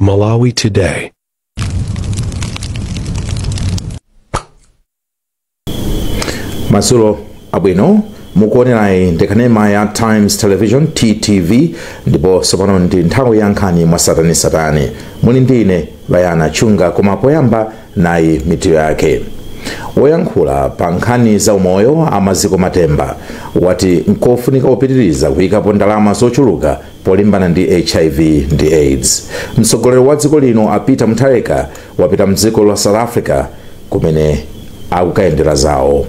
Malawi Today. Masulo abwino mukuonerayi ndekhanema ya Times Television TTV ndipo sopano ndi nthawi ya nkhani mwasatani muli ndine Bayana Chunga koma poyamba nayi mitu yake. Woyankhula pa nkhani za umoyo amaziko matemba wati nkofunika kupitiriza kuyikapo ndalama zochuluka polimbana ndi HIV ndi AIDS. Mtsogoleri wa dziko lino apita Mutharika wapita mdziko la South Africa kumene akukayendera zawo.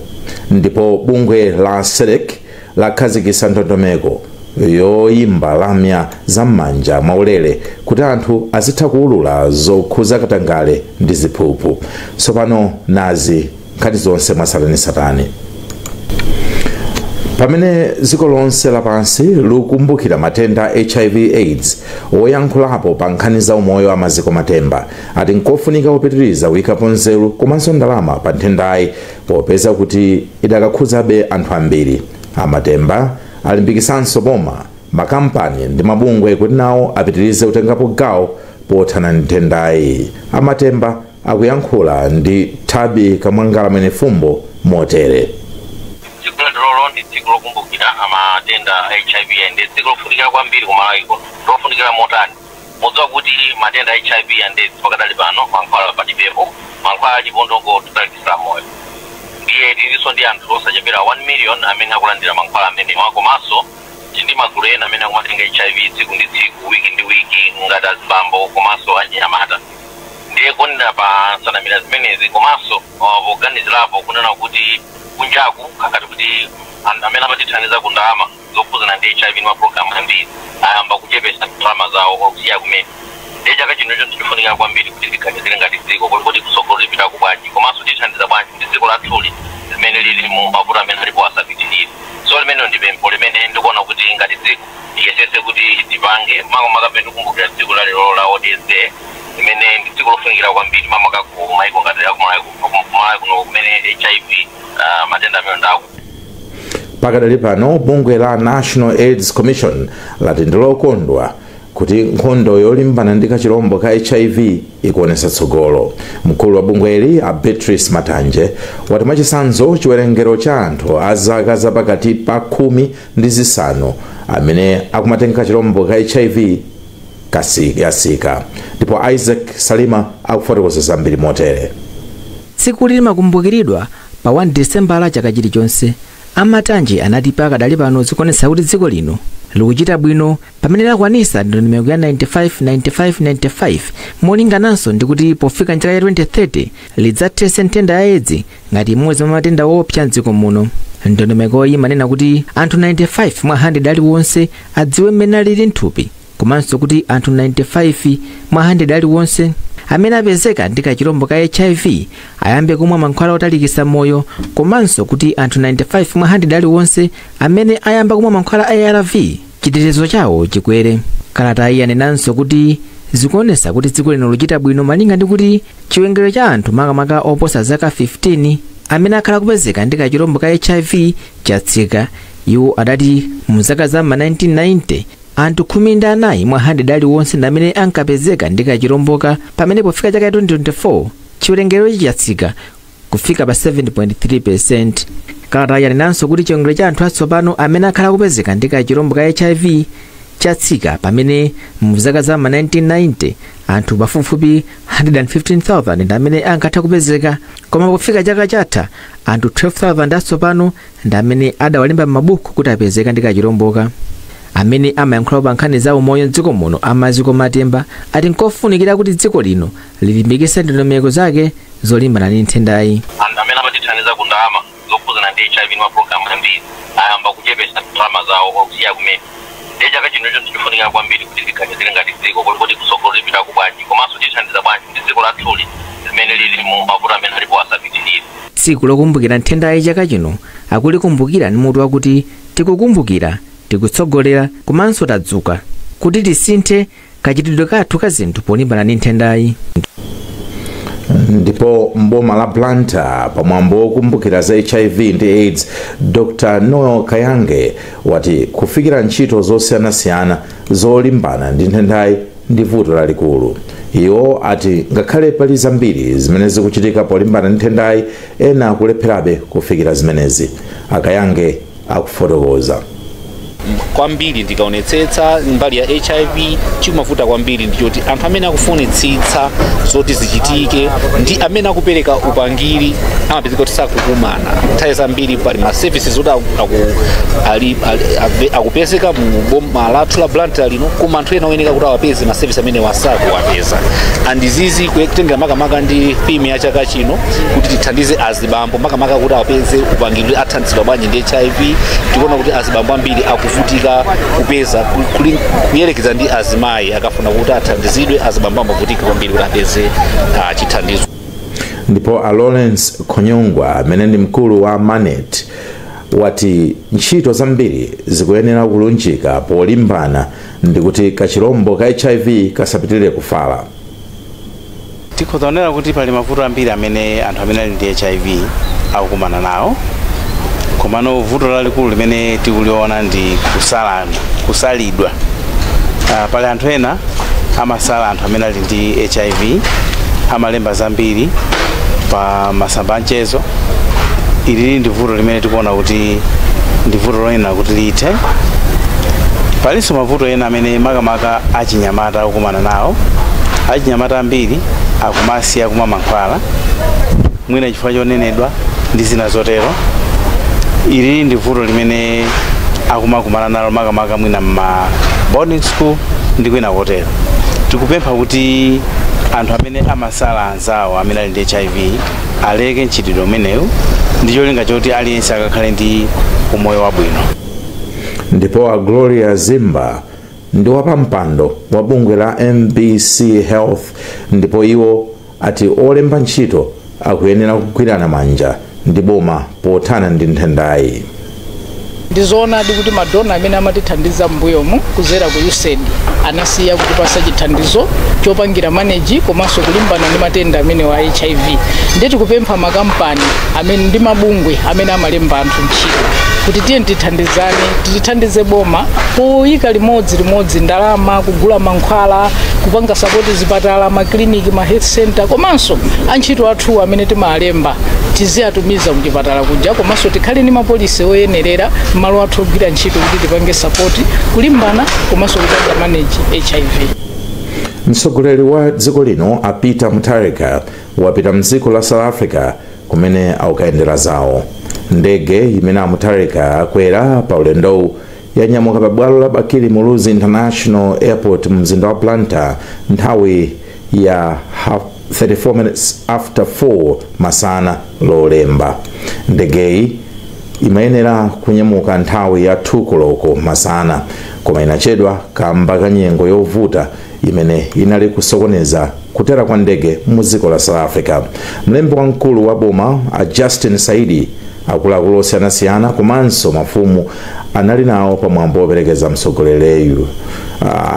Ndipo bungwe la SEDEC lakhazikitsa ndondomeko yoyimba lamya zam'manja mwaulere kuti anthu azitha kuwulula zokhuza katangale ndi ziphuphu. Tsopano nazi nkhani zonse mwasatani. Pamene dziko lonse lapansi likukumbukira matenda HIV AIDS, woyankhulapo pa nkhani za umoyo amaziko matemba ati nkofunika kupitiriza kuyikapo nzeru komanso ndalama pa nthendayi popeza kuti idakakhudzabe anthu ambiri. Amatemba alimbikisanso boma, makampani ndi mabungwe kuti nawo apitirize kutengapo gawo pothana ndi nthendayi. Amatemba akuyankhula ndi Thabi Kamwangala mwene fumbo motere. Dziko lokumbukira matenda HIV and dziko lofunikira kwambiri kumaiko lofunikira motani mudziwa kuti matenda HIV and pakadali pano mankhwala palibepo, mankhwala achipondongo tutalekisa moyo. Ndiye tiliso ndi anthu osachepera 1 million amene akulandira mankhwala amenewa komanso ndi magulu ena amene akumatenga HIV tsiku ndi tsiku, wiki ndi wiki ngati azibambo komanso anyamata. Ndiye konera pa nsanamira zimenezi komanso poganizirapo kunena kuti kunjaku kakati kuti amene amatithandiza ku ndalama zokhuzana ndi HIV ndi mapulogalamu ambiri ayamba kuchepesa ndalama zawo okusiya kumene. Ndiye chaka chino tifunika kwambiri kuti tiganizire ngati dziko kuti kusogolo lipita kubwanji komanso tithandiza bwanji ndi dziko lathuli limene lili mu mavuto amene alipo asapitirire. So limene ndi pempho limene ndikuona kuti ngati dziko tiyesese kuti tipange makamaka kumbukira dziko la lero la ODS limene ndi dziko lofunikira kwambiri makamaka ku maiko ngati akumalawi kuno kumene HIV matenda amene ndaku. Pakadali pano bungwe la National AIDS Commission lati ndilokondwa kuti nkhondo yolimbana ndi kachirombo ka HIV ikuonesa tsogolo. Mkulu wa bungweli a Beatrice Matanje wati mwachitsanzo chiwerengero cha anthu a zaka zapakati pa 10 ndi zisanu amene akumatenga kachirombo ka HIV yatsika. Ndipo Isaac Salima akufotokoza zambiri motere. Tsiku limakumbukiridwa pa 1 December chaka chilichonse. Amatanje anati pakadali pano zikuonetsa kuti dziko lino likuchita bwino pamene lakwanitsa ndondomeko ya 95 molingananso ndi kuti pofika njira ya 2030 lidzathetse nthenda ya AIDS ngati imodzi mwa matenda woopsa mdziko muno. Ndondomekoyi imanena kuti anthu 95 mwa 100 aliwonse adziwe mmene alili mthupi komanso kuti anthu 95 mwa 100 aliwonse amene apezeka ndi kachirombo ka HIV ayambe kumwa mankhwala otalikisa moyo komanso kuti anthu 95 mwa 100 aliwonse amene ayamba kumwa mankhwala a ARV chitetezo chawo chikwere. Kalatayi anenanso kuti zikuonesa kuti dziko lino luchita bwino malinga ndi kuti chiwerengero cha anthu makamaka oposa zaka 15 amene akhala kupezeka ndi kachirombo ka HIV chatsika. Iwo adati mu zaka za 1990 anthu 14 mwa 100 aliwonse amene ankapezeka ndi kachiromboka pamene pofika chaka 2024 chiwerengero chatsika kufika pa 7.3%. Kalatayi anenanso kuti chiwerengero cha anthu atsopano amene akhala kupezeka ndi kachirombo ka HIV chatsika pamene mu zaka za 1990 anthu pafupifupi 115,000 ndi amene ankatha kupezeka koma pofika chaka chatha anthu 12,000 atsopano ndi amene adawalemba m'mabuku kuti apezeka ndi kachiromboka. Amene amayankhula pa nkhani za umoyo mdziko muno amaziko matemba ati nkofunikira kuti dziko lino lilimbikitse ndondomeko zake zolimbana ndi nthendayi. Amene amatithandiza ku ndalama zokhuzana ndi HIV ndi mapulogalamu ambiri ayamba kuchepesa ndalama zawo okusiya kumene. Ndiye chaka chino tifunika kwambiri kuti tiganizire ngati dziko kuti kusogolo lipita kubwanji komanso tithandiza bwanji ndi dziko lathuli limene lili mu mavuto amene alipo asapitirire. Tsiku lokumbukira nthendayi chaka chino akulikumbukira ndi mutu wakuti tikukumbukira, tikutsogolera komanso tadzuka kuti tisinthe kachitidwe kathu ka zinthu polimbana ndi nthendayi. Ndipo mboma la Blantyre pamwambo wokumbukira za HIV ndi AIDS Dr. Noel Kayange wati kufikira ntchito zosiyanasiyana zolimbana ndi nthendayi ndi vuto lalikulu. Iwo ati ngakhale pali zambiri zimene zikuchitika polimbana ndi nthendayi, ena akulepherabe kufikira zimenezi. Akayange akufotokoza. Kwambiri ndikaonetsetsa mbali ya HIV chikumavuta kwambiri ndichoti anthu amene akufunitsitsa zoti zichitike ndi amene akupereka upangiri amapezeka kuti sakukumana. Nthawi zambiri pali ma services oti akupezeka mu boma lathu la Blantyre lino, koma anthu ena oyenera kuti awapeze ma service amene wasakuwapeza. Andizizi kutengera makamaka ndi theme ya chaka chino kuti tithandize azibambo makamaka kuti awapeze upangiri athandizidwa bwanji ndi HIV. Tikuona kuti azibambo ambiri akuvutika kupeza kuyerekeza ndi azimayi akafuna kuti athandizidwe, azibambo amavutika kwambiri kuti apeze chithandizo. Ndipo Lawrence Konyongwa amene ndi mkulu wa Manet wati ntchito zambiri zikuyenera kulunjika polimbana ndi kuti kachirombo ka HIV kasapitirire kufala. Tikhozaonera kuti pali mavuto ambiri amene anthu amene ali ndi HIV akukumana nawo. Komano vuto lalikulu limene tikuliona ndi kusalidwa. Pali anthu ena amasala anthu amene ali ndi HIV, amalemba zambiri pa masamba anchezo. Ili ndi vuto limene tikuona kuti ndi vuto loyenera kuti lithe. Palinso mavuto ena amene makamaka achinyamata akukumana nawo. Achinyamata ambiri akumasiya kumwa mankhwala mwina chifukwa chonenedwa ndi zina zotero. Ili ndi vuto limene akumakumana nalo makamaka mwina ma boarding school ndi kwina kotero. Tikupempha kuti anthu amene amasala anzawo amene ali ndi HIV aleke ntchitidwe umenewu ndi cholinga choti aliyense akakhale ndi umoyo wabwino. Ndipo Gloria Zimba ndi wapampando wa bungwe la MBC Health, ndipo iwo ati olemba ntchito akuyenera kugwirana manja ndi boma pothana ndi nthendayi. Ndizoona kuti madona amene amatithandiza mbuyomu kuzera ku USAID anasiya kutipasa chithandizo chopangira manage komanso kulimbana ndi matenda amene wa HIV. Ndiye tikupempha makampani amene ndi mabungwe amene amalemba anthu ntchito kuti tiye tithandize boma poyika limodzi ndalama, kugula mankhwala, kupanga sapoti zipatala, makliniki, ma health center, komanso antchito athu amene timalemba tiziyatumiza kuchipatala kuja, komanso tikhale ndi mapolisi oyenerera malo athu ogwira ntchito kuti tipange sapoti kulimbana komanso kupanga manage HIV. Mtsogoleri wa dziko lino Peter Mutharika wapita mdziko la South Africa kumene akuyendera zawo. Ndege imene Mutharika akwera pa ulendo yanyamuka pa bwalo la Bakili Muluzi International Airport mzinda wa Blantyre nthawi ya 34 minutes after 4 masana lolemba. Ndegeyi imayenera kunyamuka nthawi ya 2 koloko masana, koma inachedwa kamba ka nyengo yovuta imene inali kusokoneza kutera kwa ndege mu dziko la South Africa. Mlembi wamkulu wa boma Justin Saidi, akuluakulu osiyanasiyana komanso mafumu anali nawo pamwambo woperekeza mtsogoleriyu.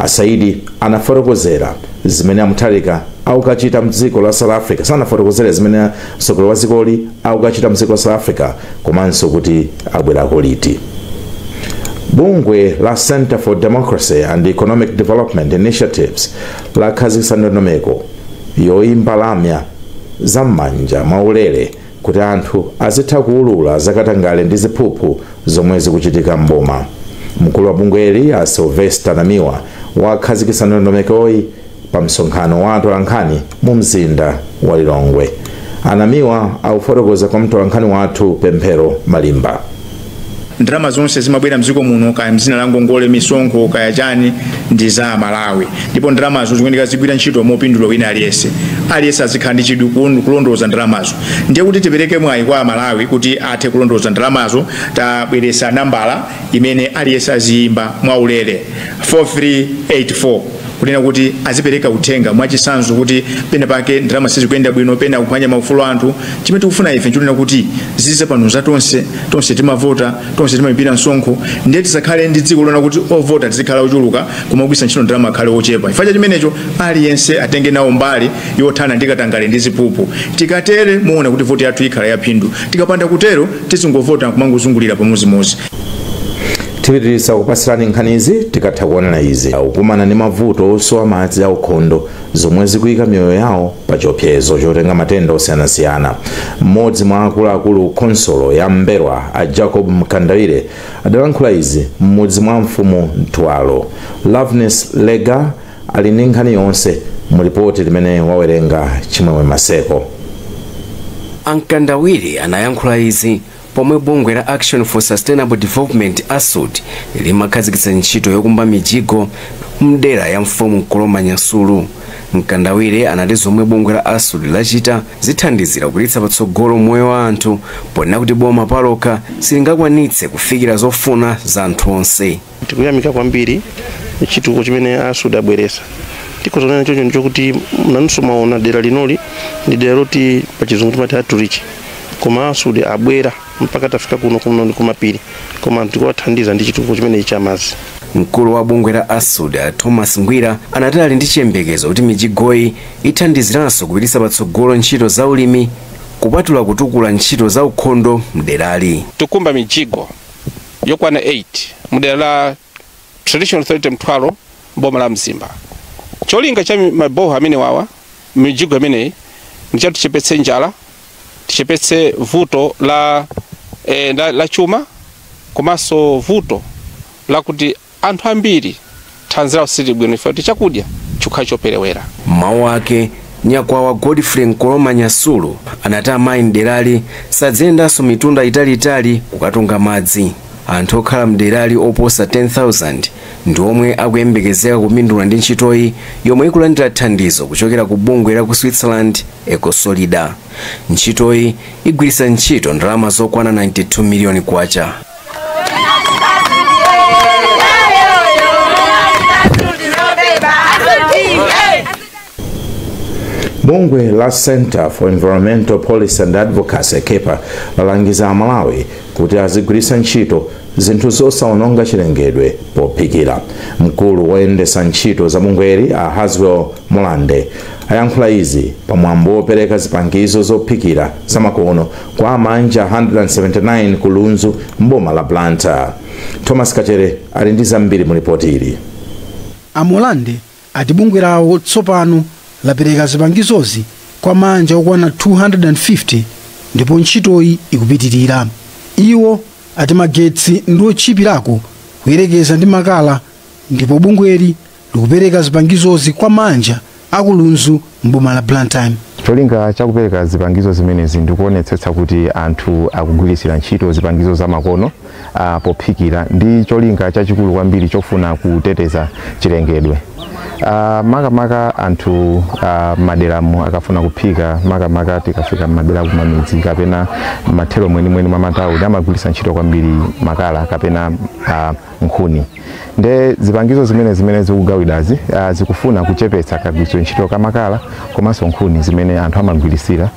Saidi anafotokozera zimene Mutharika akukachita mdziko la South Africa. Sanafotokozere zimene mtsogoleri wa dzikoli akukachita mdziko la South Africa komanso kuti abwerako liti. Bungwe la Center for Democracy and Economic Development Initiatives lakhazikitsa ndondomeko yoyimba lamya zam'manja mwaulere kuti anthu azitha kuulula zakatangale ndi ziphuphu zomwe zikuchitika mboma. Mkulu wa bungweli a Sylvester Namiwa wakhazikitsa ndondomekoyi pa msonkhano wa atolankhani mu mzinda wa Lilongwe. Anamiwa akufotokoza kwa mtolankhani wathu Pemphero Malimba. Ndalama zonse zimabwera mdziko muno kaya mzina la ngongole, misonkho kaya chani ndi za Malawi. Ndipo ndalamazo zikuyenera zigwira ntchito mopindula wina aliyense azikhala ndi chidwi kulondoza ndalamazo. Ndiye kuti tipereke mwayi kwa Malawi kuti athe kulondoza ndalamazo, tabweretsa nambala imene aliyense aziyimba mwaulere 4384 kunena kuti azipereka uthenga mwachitsanzo kuti pena pake ndalama sizikuyenda bwino, pena kuphwanya maufulu anthu. Chimene tikufuna ife nchonena kuti zize pano za tonse timavota, tonse timayipira msonkho, ndiye tisakhale ndi dziko lona kuti ovota tizikhala ochuluka koma kugwiritsa ntchito ndalama akhale ochepa. Chifukwa chimenecho aliyense atenge nawo mbali yothana ndi katangale ndi ziphuphu. Tikatere muona kuti voti yathu ikhala yaphindu. Tikapanda kutero tizingovota kumangozungulira pamodzimodzi. tipitiriza kupasirani nkhanizi tikatha kuonera izi akukumana ndi mavuto osowa madzi aukhondo zomwe zikuyika miyoyo yawo pa chiopsezo chotenga matenda osiyanasiyana. Mmodzi mwa akuluakulu khonsolo ya Mberwa a Jacob Mkandawire adalankhula izi mmodzi mwa mfumu Ntwalo. Loveness Lega ali ndi nkhani yonse mu ripoti limene wawerenga Chimwemwe Maseko. Mkandawire anayankhula izi pomwe bungwe la Action for Sustainable Development ASUD limakhazikitsa ntchito yokumba mijigo mdera ya mfumu Koloma Nyasulu. Mkandawire anati zomwe bungwe la ASUD lachita zithandizira kulitsa patsogolo moyo wa anthu ponena kuti boma palokha silingakwanitse kufikira zofuna za anthu onse. Tikuyamika kwambiri chitukuko chimene ASUD abweresa. Tikozonena choncho nchokuti nanso maona dera linoli ndi dera loti pachizungu timati outreach, koma ASUD abwera mpaka tafika kuno kumapiri, koma tikuwathandiza ndi chitukuko chimene cha madzi. Mkulu wa bungwe la ASUD Thomas Ngwira anati ali ndi chiyembekezo kuti mijigoyi ithandiziranso kupititsa patsogolo ntchito za ulimi kupatula kutukula ntchito za ukhondo mderali. Tukumba mijigo yokwana 8 mdera la Traditional Authority Mtwalo boma la Mzimba. Cholinga cha maboha amene wawa mijigo amene ndichatu tichepetse njala, tichepetse vuto la chuma, komanso vuto la kuti anthu ambiri thanzira usiri bwino ife tichakudya chukha choperewera. Mawu ake Nyakwawa Godfrey Koloma Nyasulu anati amayi mderali sadzendanso mitunda italiitali kukatunga madzi. Anthu okhala mderali oposa 10,000 ndi omwe akuyembekezeka kupindula ndi ntchitoyi yomwe ikulandira thandizo kuchokera ku bungwe la ku Switzerland Ecosolida. Ntchitoyi igwiritsa ntchito ndalama zokwana 92 miliyoni kwacha. Bungwe la Center for Environmental Policy and Advocacy KEPA lalangiza Malawi kuti azigwiritsa ntchito zinthu zosaononga chilengedwe pophikira. Mkulu woyendetsa ntchito za bungweli a Haswell Mulande ayankhula izi pamwambo wopereka zipangizo zophikira zamakono kwa manja 179 ku Lunzu mboma la Blantyre. Thomas Kachere ali ndi zambiri mu ripoti ili. Mulande ati bungwe lawo tsopano lapereka zipangizozi kwa manja okwana 250 ndipo ntchitoyi ikupitirira. Iwo ati magetsi ndi otchipirako kuyerekeza ndi makala, ndipo bungweli likupereka zipangizozi kwa manja akulunzu mboma la Blantyre. Cholinga chakupereka zipangizo zimenezi ndikuonetsetsa kuti anthu akugwiritsira ntchito zipangizo zamakono pophikira ndi cholinga chachikulu kwambiri chofuna kuteteza chilengedwe. Makamaka anthu maderamu akafuna kuphika, makamaka tikafika madera kumamidzi kapena mathero mwenimweni mamatauni amagwiritsa ntchito kwambiri makala kapena nkhuni. Nde zipangizo zimene zikugawidwazi zikufuna kuchepetsa kagwiritsidwe ntchito ka makala komanso nkhuni zimene anthu amagwiritsira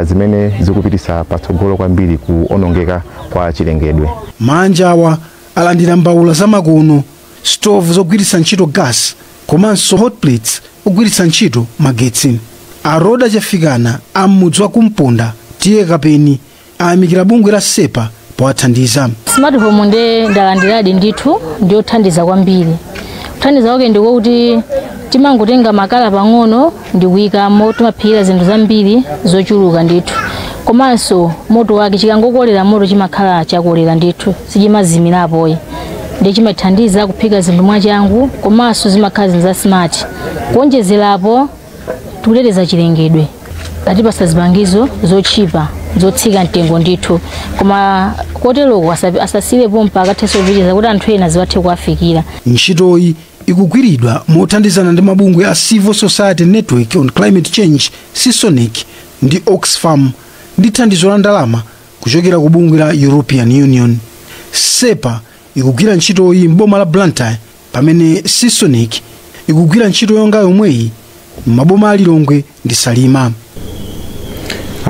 zimene zikupititsa patsogolo kwambiri kuonongeka kwa chilengedwe. Manja awa alandira mbawula zamakono, stove zogwiritsa ntchito gas, komanso hot plates ogwiritsa ntchito magetsi. Aroda chafikana amudzi wa Kumponda tiye kapeni ayamikira bungwe la SEPA powathandiza. Smart home ndalandiradi ndithu ndiothandiza kwambiri. Kuthandiza kwake ndiko kuti timangotenga makala pang'ono ndikuyikamo timaphikira zinthu zambiri zochuluka ndithu. Komanso moto wake chikangokolera moto chimakhala chakolera ndithu sichimazimirapoyi. Ndi chimathandiza kuphika zinthu mwachangu, komanso zimakhala zinthu za smart. Kuonjezerapo tikuteteza chilengedwe. Atipasa zipangizo zochipa zotsika mtengo ndithu, koma koteroko asasirepo mpaka atheso kupicheza kuti anthu ena ziwathe kuwafikira. Ntchitoyi ikugwiridwa mothandizana ndi mabungwe a Civil Society Network on Climate Change Seasonic ndi Oxfam ndi thandizo la ndalama kuchokera ku bungwe la European Union. SEPA ikugwira ntchitoyi mboma la Blantyre pamene Seasonic ikugwira ntchito yonga yomweyi maboma a Lilongwe ndi Salima.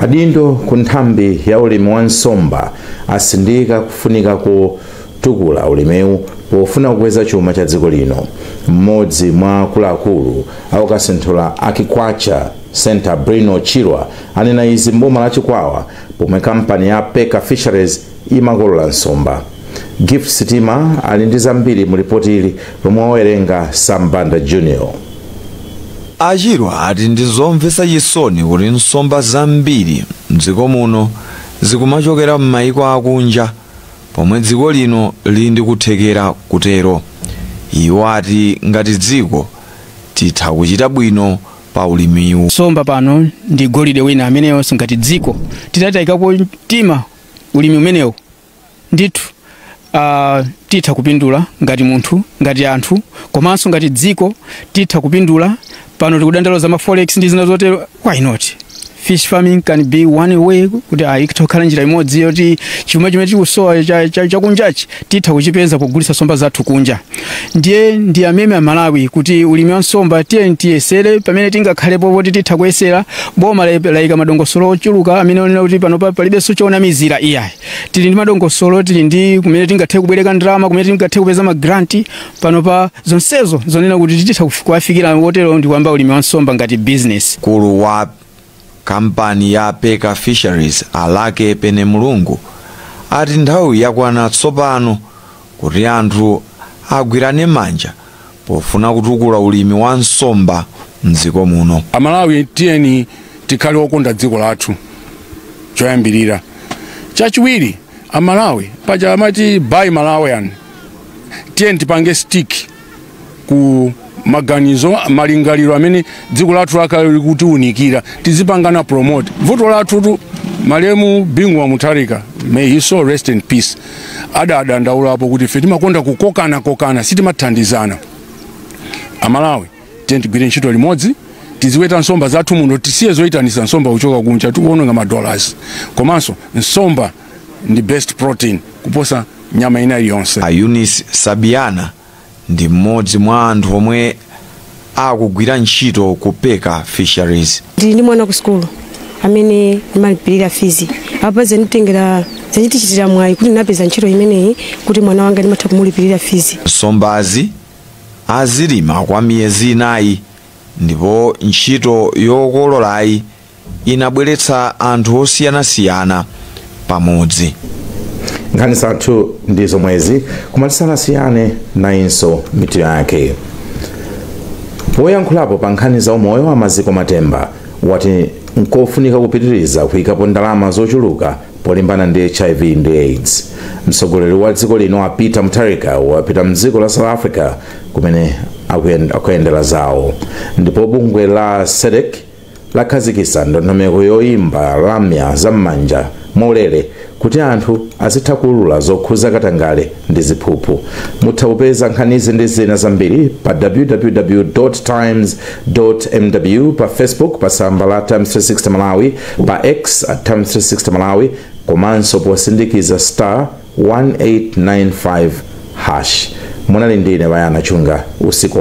Adindo ku nthambi ya ulimi wa nsomba asindika kufunika kutukula ulimewu pofuna kukweza chuma cha dziko lino. Mmodzi mwa akuluakulu akukasinthula Akikwacha Center Bruno Chirwa anena izi mboma la Chikwawa pomwe kampani ya Peka Fisheries imakolola nsomba. Gift Sitima ali ndi zambiri mu ripoti ili lomwe awerenga Sambanda Junior. Achirwa ati ndi zomvetsa chisoni kuti nsomba zambiri mdziko muno zikumachokera m'mayiko akunja pomwe dziko lino lili ndi kuthekera kutero. Iwo ati ngati dziko titha kuchita bwino pa ulimiwu. Nsomba pano ndi golide wina ameneyo ngati dziko titatayikapo mtima ulimi umenewo ndithu titha kupindula ngati munthu ngati anthu komanso ngati dziko titha kupindula. Pano tikudandalo za forex ndi zina zotero. Why not? Fish farming can be one way kuti ikutokhala njira imodzi yoti chuma chimene tikusowa chakunjachi titha kuchipeza pogulitsa nsomba zathu kunja. Ndi ameme Malawi kuti ulimi wa nsomba tiyesere pamene tingakhalepo poti titha kuyesera boma laika madongosolo ochuluka amene onena kuti pano palibenso choona mizira iyayi. Tili ndi madongosolo, tili ndi kumene tingathe kubwereka ndalama, kumene tingathe kupeza magranti pano pa zonsezo zonena kuti titha kufikira wotero ndi kwamba ulimi wa nsomba ngati business. Kulu wa kampani ya Peka Fisheries Alake Pene Mulungu ati nthawi yakwana tsopano kuti anthu agwirane manja pofuna kutukula ulimi wa nsomba mdziko muno. Amalawi tiyeni tikhale okonda dziko lathu choyambirira. Chachiwiri Amalawi paja amati buy Malawian, tiyeni tipange stick ku maganizo malingaliro amene dziko lathu lakali kuti unikira tizipangana promote vuto lathu tu. Malemu Bingwa Mutharika, may he so rest in peace, ndaulapo kuti fe timakonda kukokana sitimathandizana. Amalawi tiyeni tigwire ntchito limodzi tiziweta nsomba zathu muno tisiye zoyitanisa nsomba kuchoka kunja tikuononga $. Komanso nsomba ndi best protein kuposa nyama ina iliyonse. Eunice Sabiana ndi mmodzi mwa anthu omwe akugwira ntchito ku Peka Fisheries. Ndi mwana ku school amene malipirira fees. Apaze nditengera zachitichitira mwayi kuti napeza ntchito imeneyi kuti mwana wanga ndimatha kumulipirira fees. Nsombazi azilima kwa miyezi 4 ndipo ntchito yokololayi inabweretsa anthu osiyanasiyana pamodzi. Nkhani zathu ndizo mwezi kumalisiyane nayinso mitu yake. Woyankhulapo pa nkhani za umoyo wa maziko Matemba wati nkofunika kupitiriza kuyikapo ndalama zochuluka polimbana ndi HIV ndi AIDS. Mtsogoleri wa dziko lino Peter Mutharika wapita mdziko la South Africa kumene akuyendera zawo. Ndipo bungwe la SADC lakhazikitsa ndondomeko yoyimba lamya zam'manja molere kuti anthu azitha kulula zokhuza katangale ndi ziphuphu. Mutha kupeza nkhanizi ndi zina zambiri pa www.times.mw, pa Facebook pa tsamba la Times 360 Malawi, pa X @Times 360 Malawi, komanso posindikiza *1895#. Munali ndine Bayana Chunga usiku